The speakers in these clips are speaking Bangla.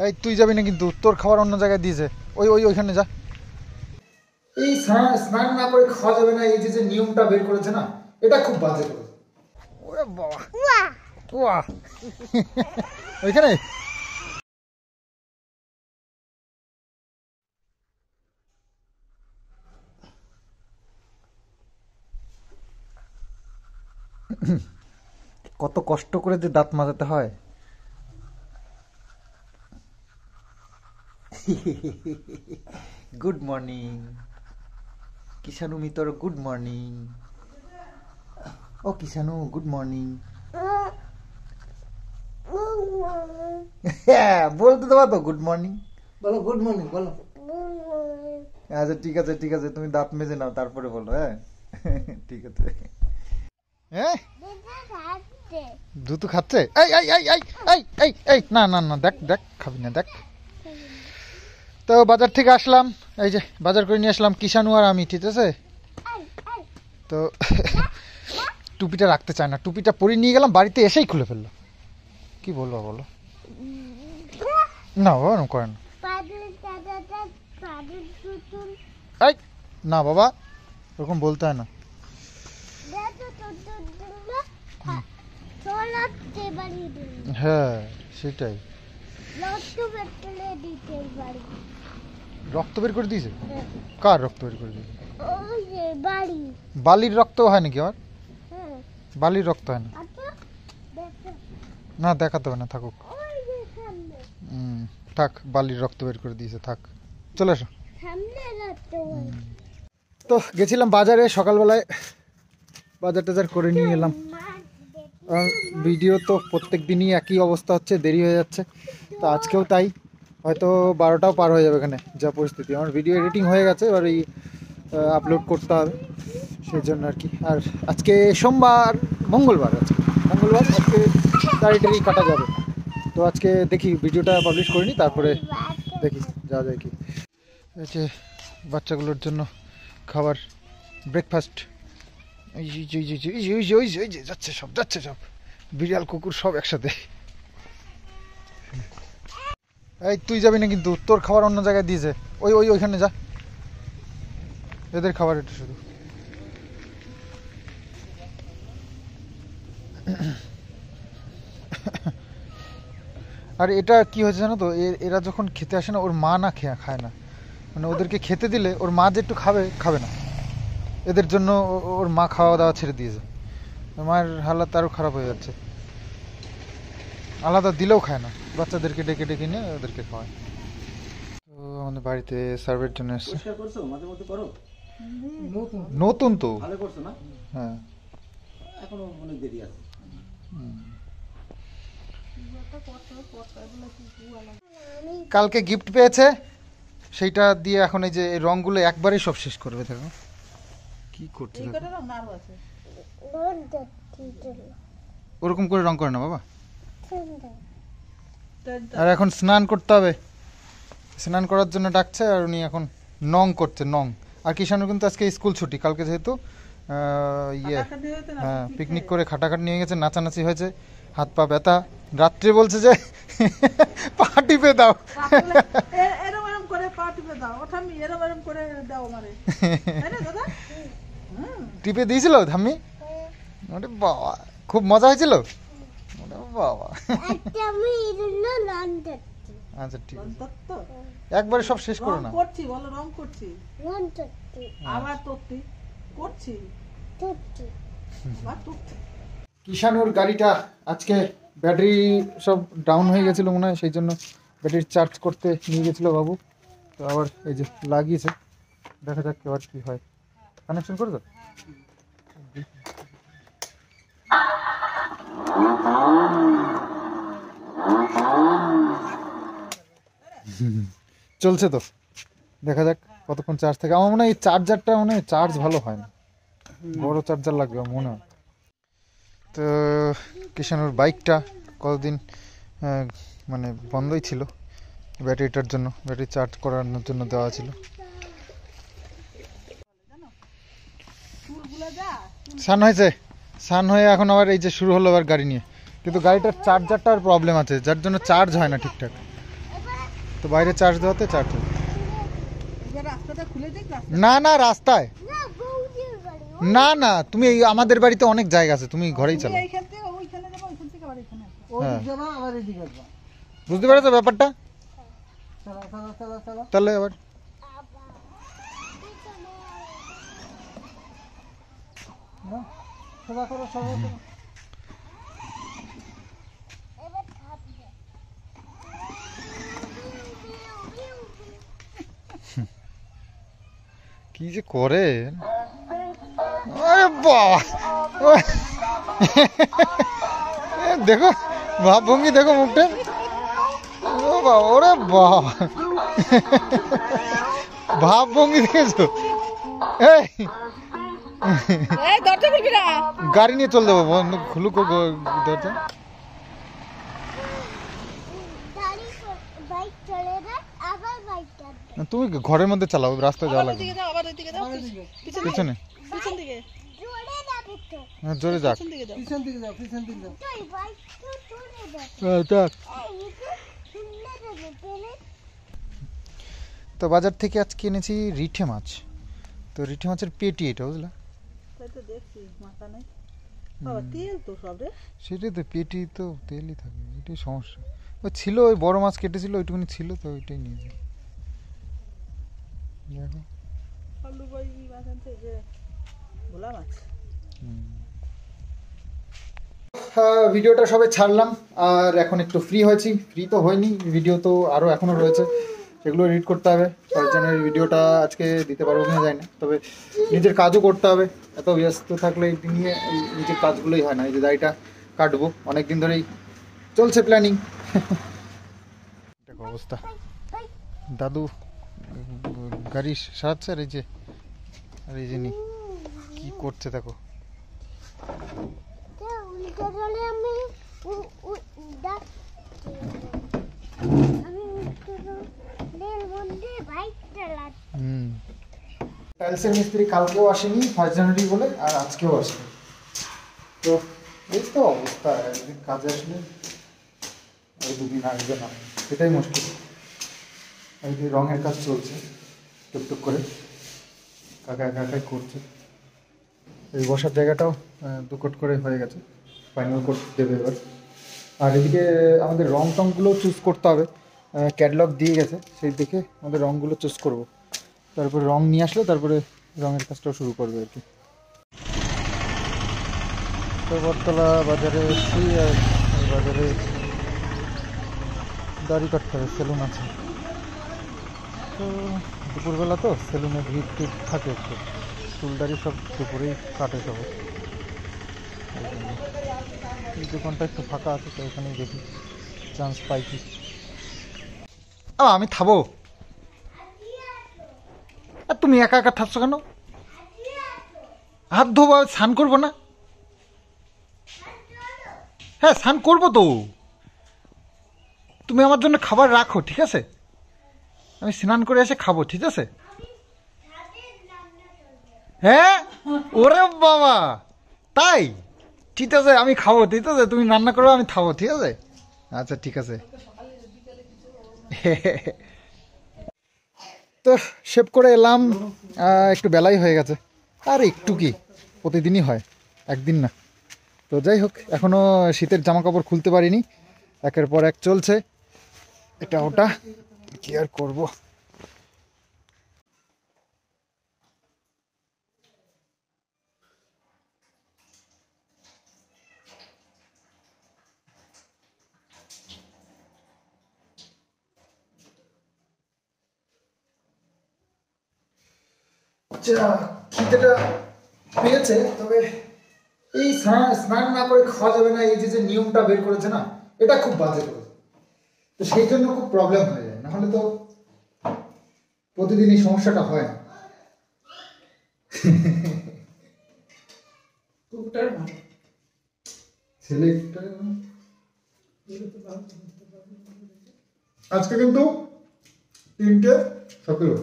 এই তুই যাবি না কিন্তু, তোর খাবার অন্য জায়গায় দিয়েছে। ওইখানে যা। এই স্নান না করে খাওয়া যাবে না, এই যে নিয়মটা বের করেছে না, এটা খুব বাজে করে। ওরে বাবা, ওয়াহ ওইখানে কত কষ্ট করে যে দাঁত মাজাতে হয়। গুড মর্নিং কিষাণু মিতর, গুড মর্নিং। ও কিষাণু, গুড মর্নিং। হ্যাঁ বলতে দেবো তো, গুড মর্নিং বলো, গুড মর্নিং বলো। আচ্ছা ঠিক আছে ঠিক আছে, তুমি দাঁত মেজে নাও তারপরে বলো। হ্যাঁ ঠিক আছে। হ্যাঁ দুধ খাচ্ছে। এই এই এই এই এই এই এই না না না, দেখ দেখ খাবি না, দেখ। তো বাজার থেকে আসলাম, এই যে বাজার করে নিয়ে আসলাম কিষাণু আর আমি, ঠিক আছে। তো টুপিটা রাখতে চায় না, টুপিটা পরে নিয়ে গেলাম, বাড়িতে এসেই খুলে ফেললো। কি বলবো বলো? না বাবা করে না। এই না বাবা, ওরকম বলতে হয় না। হ্যাঁ সেটাই। রক্ত বের করে দিয়েছে? কার রক্ত বের করে দিয়েছে? বালির রক্ত হয় নাকি? আমার বালির রক্ত হয় না। না দেখাতে হবে না, থাকুক। থাক, বালির রক্ত বের করে দিয়েছে, থাক। চলে এসো। তো গেছিলাম বাজারে সকালবেলায়, বাজার টাজার করে নিয়ে এলাম। ভিডিও তো প্রত্যেক দিনই একই অবস্থা হচ্ছে, দেরি হয়ে যাচ্ছে। তো আজকেও তাই, হয়তো 12টাও পার হয়ে যাবে এখানে যা পরিস্থিতি। আমার ভিডিও এডিটিং হয়ে গেছে, এবার এই আপলোড করতে হবে, সেই জন্য আর কি। আর আজকে সোমবার, মঙ্গলবার, আজকে তাড়াতাড়ি কাটা যাবে। তো আজকে দেখি ভিডিওটা পাবলিশ করিনি, তারপরে দেখি যা যায় কি। এই যে বাচ্চাগুলোর জন্য খাবার, ব্রেকফাস্ট। যাচ্ছে সব, বিড়াল কুকুর সব একসাথে। এই তুই যাবি না কিন্তু, তোর খাবার অন্য জায়গায় দিয়েছে। ওইখানে যা, এদের খাবার এটা শুধু। আর এটা কি হয়েছে জানো তো, এরা যখন খেতে আসে না, ওর মা না খায় না, মানে ওদেরকে খেতে দিলে ওর মা যে একটু খাবে না, এদের জন্য ওর মা খাওয়া দাওয়া ছেড়ে দিয়েছে। মায়ের হালাত আরও খারাপ হয়ে যাচ্ছে, আলাদা দিলেও খায় না, বাচ্চাদেরকে ডেকে ডেকে নিয়ে ওদেরকে খাওয়ায়। তো আমাদের বাড়িতে সার্ভের জন্য এসছে। নতুন তো, হ্যাঁ এখনো অনেক দেরি আছে। কালকে গিফট পেয়েছে, সেইটা দিয়ে এখন এই যে রংগুলো একবারেই সব শেষ করবে। দেখো কি করছে, ওরকম করে রং করে না বাবা। আর এখন স্নান করতে হবে, স্নান করার জন্য ডাকছে, আর উনি এখন নং করছে, নং। আর কিষাণুর কিন্তু আজকে স্কুল ছুটি, কালকে যেহেতু হ্যাঁ পিকনিক করে খাটাখাট নিয়ে গেছে, নাচানাচি হয়েছে, হাত পা ব্যথা। রাত্রে বলছে যে পা টিপে দাও, টিপে দিয়েছিল ধাম্মি। বাবা খুব মজা হয়েছিল বাবা। আচ্ছা ঠিক আছে, একবারে সব শেষ করো না। করছি বলো, রং করছি, আবার করছি। কিষাণুর গাড়িটা আজকে ব্যাটারি সব ডাউন হয়ে গেছিল মনে হয়, সেই জন্য ব্যাটারি চার্জ করতে নিয়ে গেছিল বাবু। তো আবার এই যে লাগিয়েছে, দেখা যাক এবার কি হয়। কানেকশন করে দাও। চলছে তো, দেখা যাক কতক্ষণ চার্জ থাকে। আমার মনে হয় এই চার্জারটা মনে হয় চার্জ ভালো হয় না, বড় চার্জার লাগবে মনে হয়। তো কিষাণুর বাইকটা কতদিন মানে বন্ধই ছিল ব্যাটারিটার জন্য, ব্যাটারি চার্জ করানোর জন্য দেওয়া ছিল। স্নান হয়েছে, স্নান হয়ে এখন আবার এই যে শুরু হলো আবার গাড়ি নিয়ে, কিন্তু গাড়িটার চার্জারটার প্রবলেম আছে, যার জন্য চার্জ হয় না ঠিকঠাক। তো বাইরে চার্জ দেওয়াতে চার্জ না না রাস্তায় না না তুমি আমাদের বাড়িতে অনেক জায়গা আছে, তুমি ঘরেই চালাও। বুঝতে পেরেছো ব্যাপারটা? তাহলে আবার কি যে করে, আরে বাবা দেখো ভাবভঙ্গি, দেখো মুখটা, ও বাবা, ওরে বাবা ভাবভঙ্গি দেখেছো? এই গাড়ি নিয়ে চল দেবো, খুলুক দরজা। তুমি ঘরের মধ্যে চালাও, রাস্তায় যাওয়া লাগবে পিছনে, জোরে যাক। তো বাজার থেকে আজকে এনেছি রিঠে মাছ। তো রিঠে মাছের পেটি এটা, বুঝলা? সেটাই তো, পেটি তো তেলই থাকে, এটাই সমস্যা। ওই ছিল, ওই বড় মাছ কেটেছিল, ওইটুকুনি ছিল, তো ওইটাই নিয়েছি। দেখো ভিডিওটা সবে ছাড়লাম, আর এখন একটু ফ্রি হয়েছি। ফ্রি তো হয়নি, ভিডিও তো আরও এখনও রয়েছে, সেগুলো এডিট করতে হবে। তার জন্য ভিডিওটা আজকে দিতে পারবো কিনা যায় না, তবে নিজের কাজও করতে হবে। এত ব্যস্ত থাকলে নিয়ে নিজের কাজগুলোই হয় না। এই যে দাড়িটা কাটবো, অনেক দিন ধরেই চলছে প্ল্যানিং। দেখো অবস্থা, দাদু গাড়ি সারাচ্ছে, আর এই যে কি করছে দেখো। টাইলসের মিস্ত্রি কালকেও আসেনি 1 জানুয়ারি বলে, আর আজকেও আসেনি। তো এই তো অবস্থা, একদিন কাজে আসলে আর 2 দিন আসবে না, সেটাই মুশকিল। এই যে রঙের কাজ চলছে টুকটুক করে, কাকা কাকাই করছে। এই বসার জায়গাটাও 2 কোট করে হয়ে গেছে, ফাইনাল কোট দেবে এবার। আর এদিকে আমাদের রং টংগুলো চুজ করতে হবে, ক্যাটালগ দিয়ে গেছে, সেই দেখে আমাদের রঙগুলো চুজ করব। তারপরে রং নিয়ে আসলে তারপরে রঙের কাজটাও শুরু করবে আর কি। তো বটতলা বাজারে এসেছি, আর এই বাজারে দাড়ি কাটতে হবে, সেলুন আছে। তো দুপুরবেলা তো সেলুনে ভিড় টিড় থাকে একটু, চুল দাড়ি সব দুপুরেই কাটে সব। এই দোকানটা একটু ফাঁকা আছে, তো এখানেই দেখি চান্স পাই কি। আমি থাকবো, আর তুমি একা একা থাকছো কেন? হাত ধোবো, স্নান করবো না? হ্যাঁ স্নান করবো তো, তুমি আমার জন্য খাবার রাখো, ঠিক আছে? আমি স্নান করে এসে খাবো, ঠিক আছে? হ্যাঁ, ওরে বাবা, তাই? ঠিক আছে, আমি খাবো, ঠিক আছে? তুমি রান্না করো, আমি খাবো, ঠিক আছে? আচ্ছা ঠিক আছে। তো শেভ করে এলাম, একটু বেলাই হয়ে গেছে। আর একটু কি, প্রতিদিনই হয়, একদিন না। তো যাই হোক, এখনও শীতের জামা কাপড় খুলতে পারিনি, একের পর এক চলছে এটা ওটা, কি আর করবো। খিদেটা পেয়েছে, তবে এই স্নান না করে খাওয়া যাবে না, এই যে নিয়মটা বের করেছে না, এটা খুব বাজে করেছে। তো সেই জন্য খুব প্রবলেম হয়ে যায়, নাহলে তো প্রতিদিন এই সমস্যাটা হয় না। আজকে কিন্তু 3টে সতেরো।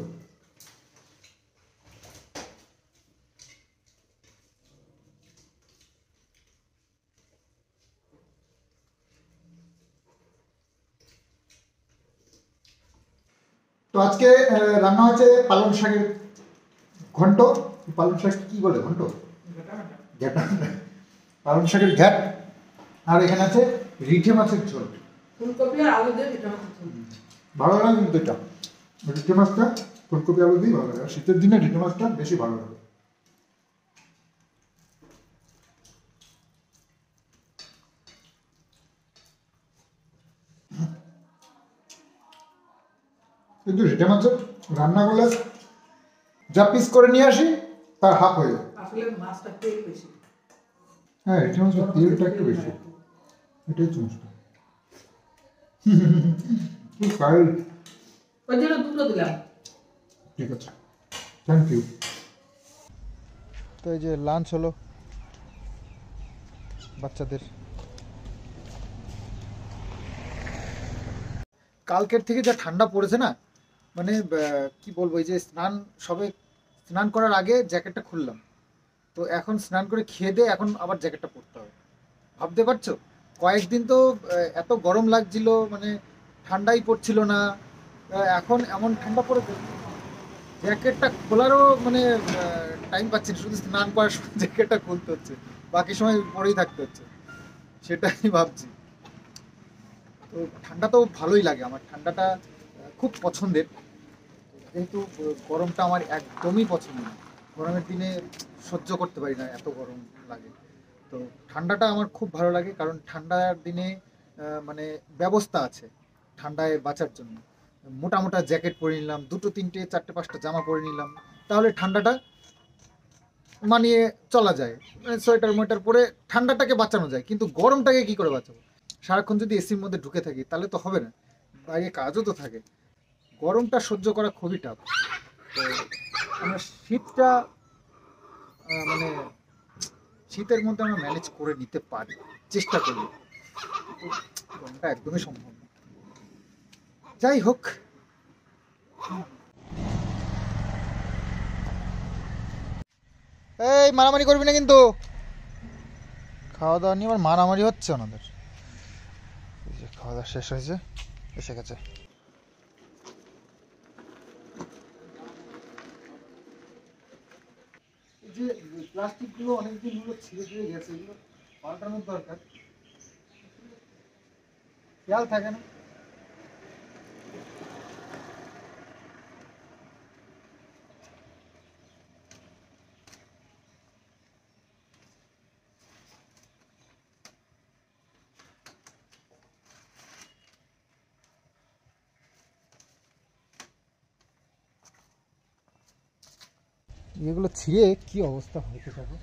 তো আজকে রান্না হয়েছে পালং শাকের ঘন্ট। পালং শাক কি বলে ঘন্ট? ঘ্যাটা। পালং শাকের ঘ্যাট। আর এখানে আছে রিঠে মাছের ঝোল। ফুলকপি আর আলু দিয়ে রিঠে মাছের ঝোল ভালো লাগে কিন্তু এটা। রিঠে মাছটা ফুলকপি আলু দিয়ে ভালো লাগে। শীতের দিনে রিঠে মাছটা বেশি ভালো লাগে। কিন্তু রিঠে মাছের রান্না করলে যা পিস করে নিয়ে আসি তার হাফ হয়ে যায়। আসলে মাছটা তেল বেশি। হ্যাঁ, রিঠে মাছের তেলটা একটু বেশি, এটাই সমস্যা। ওই জন্য দুটো দিলাম। ঠিক আছে, থ্যাংক ইউ। তো এই যে লাঞ্চ হলো বাচ্চাদের। কালকের থেকে যা ঠান্ডা পড়েছে না, মানে কি বলবো, এই যে স্নান করার আগে জ্যাকেটটা খুললাম, তো এখন স্নান করে খেয়ে দিয়ে এখন আবার জ্যাকেটটা পরতে হবে। ভাবতে পারছো, কয়েকদিন তো এত গরম লাগছিল, মানে ঠান্ডাই পড়ছিল না, এখন এমন ঠান্ডা পড়েছে জ্যাকেটটা খোলারও মানে টাইম পাচ্ছি না। শুধু স্নান করার সময় জ্যাকেটটা খুলতে হচ্ছে, বাকি সময় পরেই থাকতে হচ্ছে। সেটাই ভাবছি। তো ঠান্ডা তো ভালোই লাগে, আমার ঠান্ডাটা খুব পছন্দের, কিন্তু গরমটা আমার একদমই পছন্দ না। গরমের দিনে সহ্য করতে পারি না, এত গরম লাগে। তো ঠান্ডাটা আমার খুব ভালো লাগে, কারণ ঠান্ডার দিনে মানে ব্যবস্থা আছে ঠান্ডায় বাঁচার জন্য। মোটা মোটা জ্যাকেট পরে নিলাম, 2, 3, 4, 5টা জামা পরে নিলাম, তাহলে ঠান্ডাটা মানিয়ে চলা যায়। সোয়েটার মোয়েটার পরে ঠান্ডাটাকে বাঁচানো যায়, কিন্তু গরমটাকে কি করে বাঁচাবো? সারাক্ষণ যদি এসির মধ্যে ঢুকে থাকি তাহলে তো হবে না, বাইরে কাজও তো থাকে। গরমটা সহ্য করা খুবই টাফ। তো আমরা শীতটা মানে শীতের মধ্যে আমরা ম্যানেজ করে নিতে পারি, চেষ্টা করি, কিন্তু গরমটা একদমই সম্ভব না। যাই হোক, এই মারামারি করবি না কিন্তু। খাওয়া দাওয়া নিয়ে আবার মারামারি হচ্ছে ওনাদের। খাওয়া দাওয়া শেষ হয়েছে, এসে গেছে। যে প্লাস্টিকগুলো অনেকদিন হলো ছিঁড়ে ছিঁড়ে গেছে, এগুলো পাল্টানোর দরকার, খেয়াল থাকে না। এগুলো ছিঁড়ে কি অবস্থা হয়েছে দেখো।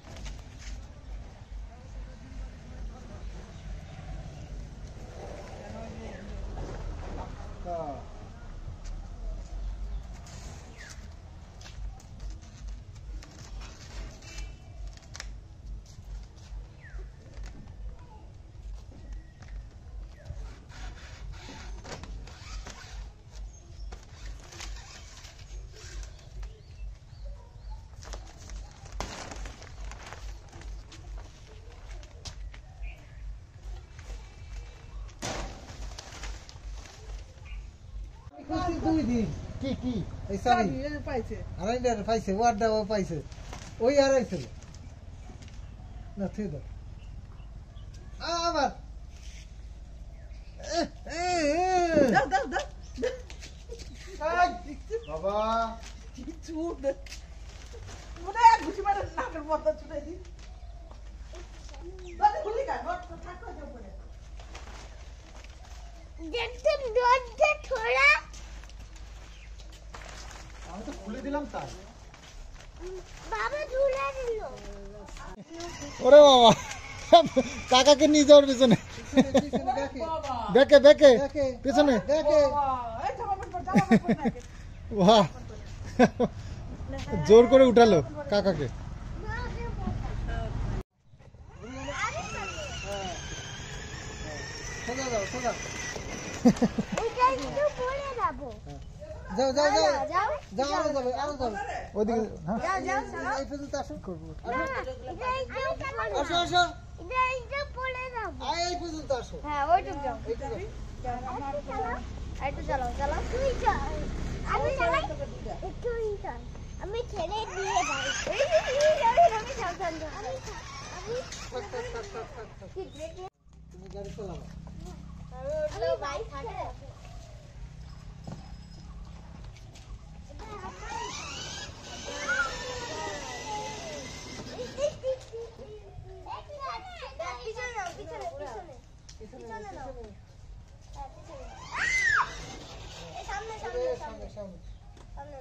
কি কি এই সারি পাইছে আড়াইটার পাইছে ওয়ার দাও পাইছে ওই আড়াইছিল না ঠিক দাও আবার দাও দাও দাও বাবা চুপ দে মনে এক ঘুষি মারে নাকের মধ্যে ছুটে দি দাদা খুলি গা নট থাকো যাও পড়ে দেখতে দরজা খোলা। আমি তো খুলে দিলাম তাই। বাবা ঝুলে দিল। ওরে বাবা, কাকাকে নিয়ে যাওয়ার পিছনে দেখে দেখে পিছনে দেখে এই জামা পড় জামা পড় নাকি বাহ, জোর করে উঠালো কাকাকে। সোজা যাও সোজা ওইটা একটু পরে যাবো। যাও যাও যাও যাও যাও আরো যাবে আরো যাবে ওইদিকে হ্যাঁ, যাও যাও চলো। এই পর্যন্ত আসো করবো। এটা একটু পরে আসো আসো এটা একটু পরে যাবো। এই পর্যন্ত আসো হ্যাঁ ওইটুক যাও। এইটুকু একটু চালাও একটু চালাও চালাও তুই চল। আমি চালাই একটু ইন্টার আমি ছেড়ে দিয়ে যাই আমি সাবধান আমি তুমি গাড়ি চালাও আমি বাইক থাকে সামনে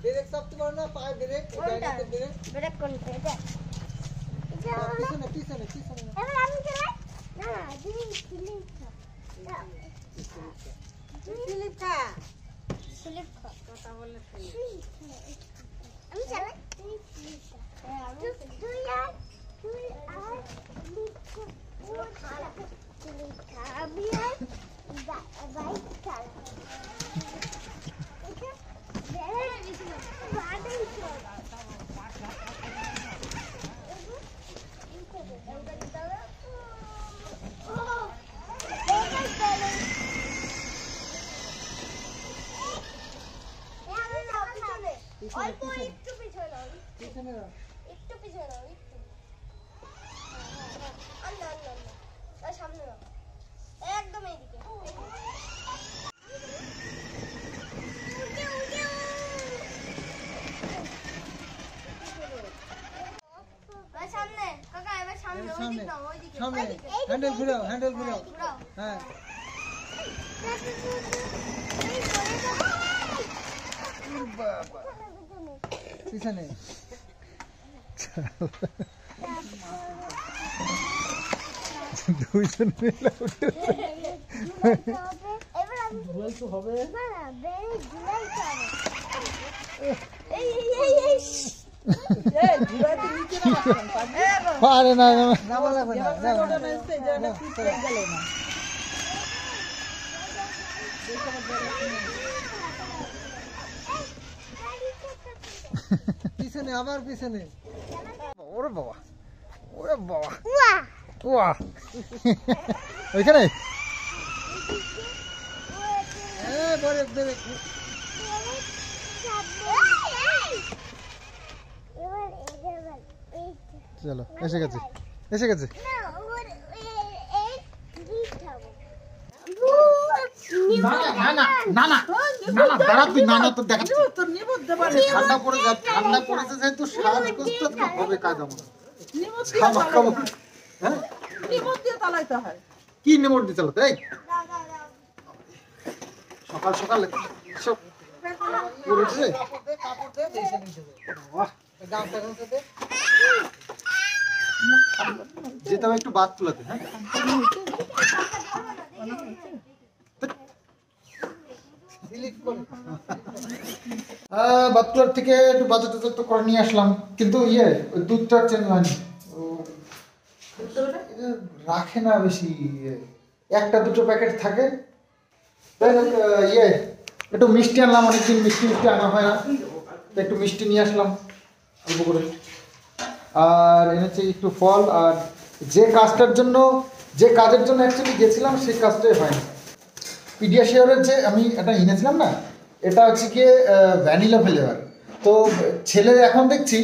ব্রেক চাপতে পারো না পায়ে ব্রেক গাড়িতে ব্রেক ব্রেক কোনটা এটা পিছনে পিছনে পিছনে এবার আমি চালাই না না তুমি স্লিপ খাও স্লিপ খা স্লিপ খা কথা বলে আমি চালাই তুই স্লিপ খা তুই আর স্লিপ খা ও খালা স্লিপ খা আমি আর বাইক চালাই এটা বাড়ি অল্প একটু পিছনে নাও পিছনে একটু পিছনে নাও একটু আন্না আন্না আন্না আর সামনে নাও একদম এইদিকে সামনে কাকা এবার সামনে ওইদিকে নাও ওইদিকে সামনে হ্যান্ডেল ঘুরাও ঘুরাও হ্যাঁ পিছনে দুইজন মিলে উঠে এবার আমি বলতে হবে না না বেরে ঝুলাইতে হবে পারে না না নামা লাগবে না পিছনে আবার পিছনে ওরে বাবা ওরে বাবা ওয়া ওয়া ওইখানে ব্রেক ব্রেক চলো এসে গেছে এসে গেছে না না না না না না দাঁড়া তুই না না তো দেখাচ্ছি ঠান্ডা পড়ে যা ঠান্ডা পড়েছে যেহেতু শ্বাসকষ্ট তো হবে কায়দা মতো খাবো খাবো হ্যাঁ কি নেমোট দিয়ে চালাতে এই সকাল সকাল সব পুরো উঠে কাপড় দে দেশে নিতে বাহ গামছা গামছা দে যেতে হবে একটু বাদ তোলাতে হ্যাঁ ডিলিট করে বাতকুলার থেকে একটু বাজার টাজার তো করে নিয়ে আসলাম কিন্তু ওই দুধটা চেঞ্জ হয়নি রাখে না বেশি একটা দুটো প্যাকেট থাকে যাই হোক একটু মিষ্টি আনলাম অনেকদিন মিষ্টি আনা হয় না তো একটু মিষ্টি নিয়ে আসলাম অল্প করে আর এনেছি একটু ফল আর যে কাজের জন্য অ্যাকচুয়ালি গেছিলাম সেই কাজটাই হয়নি পিডিয়াশিওরের যে আমি এটা এনেছিলাম না এটা হচ্ছে কি ভ্যানিলা ফ্লেভার তো ছেলে এখন দেখছি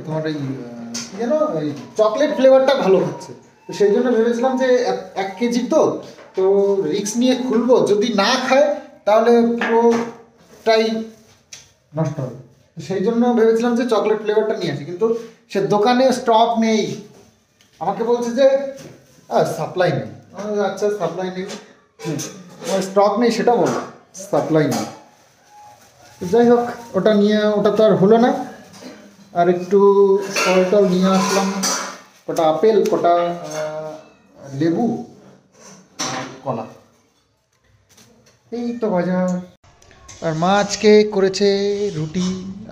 তোমার এই কি যেন ওই চকলেট ফ্লেভারটা ভালো হচ্ছে তো সেই জন্য ভেবেছিলাম যে 1 কেজি তো রিস্ক নিয়ে খুলবো যদি না খায় তাহলে পুরোটাই নষ্ট হবে সেই জন্য ভেবেছিলাম যে চকলেট ফ্লেভারটা নিয়ে আসি কিন্তু সে দোকানে স্টক নেই আমাকে বলছে যে সাপ্লাই নেই আচ্ছা সাপ্লাই নেই স্টক নেই সেটা বলো সাপ্লাই নেই যাই হোক ওটা তো আর হলো না আর একটু ফল নিয়ে আসলাম কটা আপেল কটা লেবু আর কলা এই তো বাজার আর মা আজকে করেছে রুটি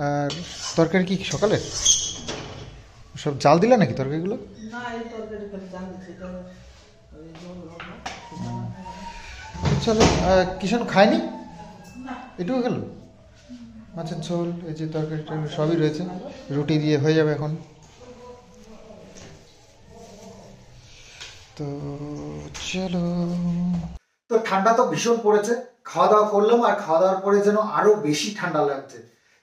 আর তরকারি কি সকালে সব জাল দিলে নাকি তরকারিগুলো চলো কিষণ খায়নি এটুকু গেল মাছের ঝোল এই যে তরকারিটা সবই রয়েছে রুটি দিয়ে হয়ে যাবে এখন তো চলো। তো ঠান্ডা তো ভীষণ পড়েছে, খাওয়া দাওয়া করলাম আর খাওয়া দাওয়ার পরে যেন আরো বেশি ঠান্ডা লাগছে।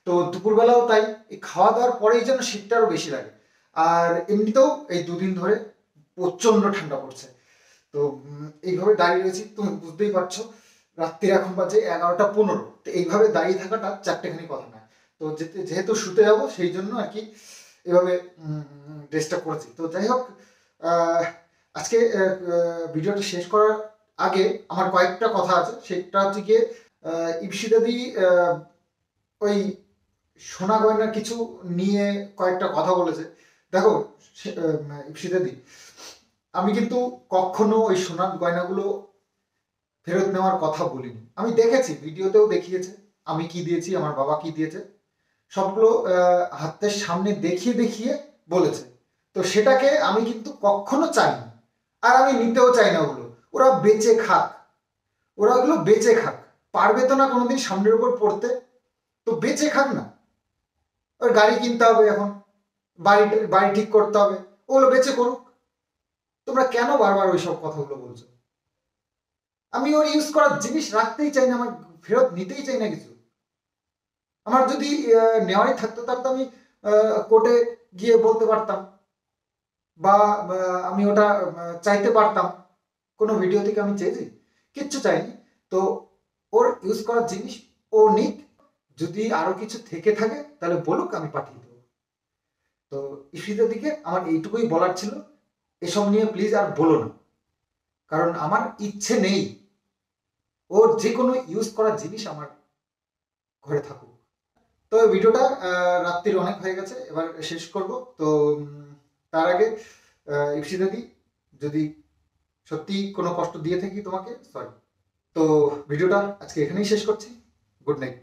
তো দুপুরবেলাও তাই, এই খাওয়া দাওয়ার পরেই যেন শীতটা আরো বেশি লাগে। আর এমনিতেও এই দুদিন ধরে প্রচন্ড ঠান্ডা পড়ছে। তো এইভাবে দাঁড়িয়ে রয়েছি, তুমি বুঝতেই পারছো রাত্রির এখন বাজে 11টা 15। তো এইভাবে দাঁড়িয়ে থাকাটা চারটেখানি কথা না। তো যেহেতু শুতে যাবো সেই জন্য আর কি এভাবে ড্রেসটা করেছি। তো যাই হোক, আজকে ভিডিওটা শেষ করার আগে আমার কয়েকটা কথা আছে। সেটা হচ্ছে গিয়ে ইপসিদাদি ওই সোনা গয়নার কিছু নিয়ে কয়েকটা কথা বলেছে। দেখো ইপসিদাদি, আমি কিন্তু কখনো ওই সোনার গয়নাগুলো ফেরত নেওয়ার কথা বলিনি। আমি দেখেছি, ভিডিওতেও দেখিয়েছে আমি কি দিয়েছি, আমার বাবা কি দিয়েছে, সবগুলো হাতের সামনে দেখিয়ে দেখিয়ে বলেছে। তো সেটাকে আমি কিন্তু কখনো চাইনি, আর আমি নিতেও চাই না ওগুলো। ওরা বেঁচে খাক, ওরা ওগুলো বেঁচে খাক, পারবে তো না কোনোদিন সামনের উপর পড়তে, তো বেঁচে খাক না। ওর গাড়ি কিনতে হবে, এখন বাড়ি ঠিক করতে হবে, ওগুলো বেঁচে করুক। তোমরা কেন বারবার ওইসব কথাগুলো বলছো? আমি ওর ইউজ করার জিনিস রাখতেই চাই না, আমার ফেরত নিতেই চাই না কিছু। আমার যদি নেওয়ারই থাকতো তার তো আমি কোর্টে গিয়ে বলতে পারতাম, বা আমি ওটা চাইতে পারতাম। কোনো ভিডিও থেকে আমি চেয়েছি? কিচ্ছু চাইনি। তো ওর ইউজ করার জিনিস ও নিক, যদি আরো কিছু থেকে থাকে তাহলে বলুক, আমি পাঠিয়ে দেবো। তো ইফিদের দিকে আমার এইটুকুই বলার ছিল। এসব নিয়ে প্লিজ আর বলো না, কারণ আমার ইচ্ছে নেই ওর যে কোনো ইউজ করার জিনিস আমার ঘরে থাকুক। তো ভিডিওটা রাত্রির অনেক হয়ে গেছে, এবার শেষ করব। তো তার আগে ইপসিদাদি, যদি সত্যি কোনো কষ্ট দিয়ে থাকি তোমাকে, সরি। তো ভিডিওটা আজকে এখানেই শেষ করছি। Good night.